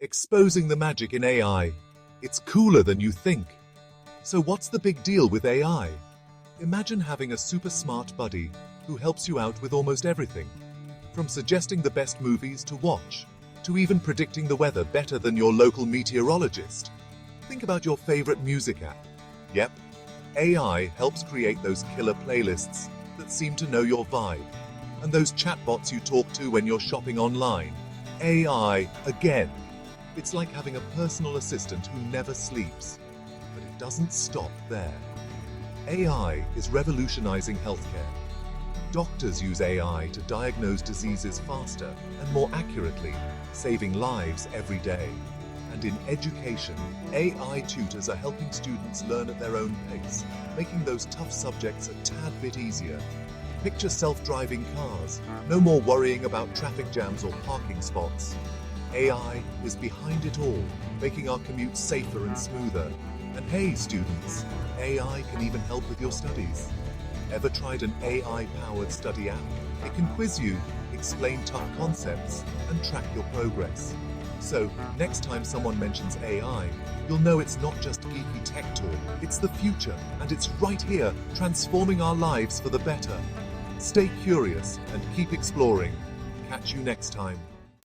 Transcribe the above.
Exposing the magic in AI. It's cooler than you think. So what's the big deal with AI? Imagine having a super smart buddy who helps you out with almost everything. From suggesting the best movies to watch, to even predicting the weather better than your local meteorologist. Think about your favorite music app. Yep, AI helps create those killer playlists that seem to know your vibe. And those chatbots you talk to when you're shopping online. AI again. It's like having a personal assistant who never sleeps. But it doesn't stop there. AI is revolutionizing healthcare. Doctors use AI to diagnose diseases faster and more accurately, saving lives every day. And in education, AI tutors are helping students learn at their own pace, making those tough subjects a tad bit easier. Picture self-driving cars, no more worrying about traffic jams or parking spots. AI is behind it all, making our commutes safer and smoother. And hey, students, AI can even help with your studies. Ever tried an AI-powered study app? It can quiz you, explain tough concepts, and track your progress. So, next time someone mentions AI, you'll know it's not just geeky tech talk, it's the future, and it's right here, transforming our lives for the better. Stay curious and keep exploring. Catch you next time.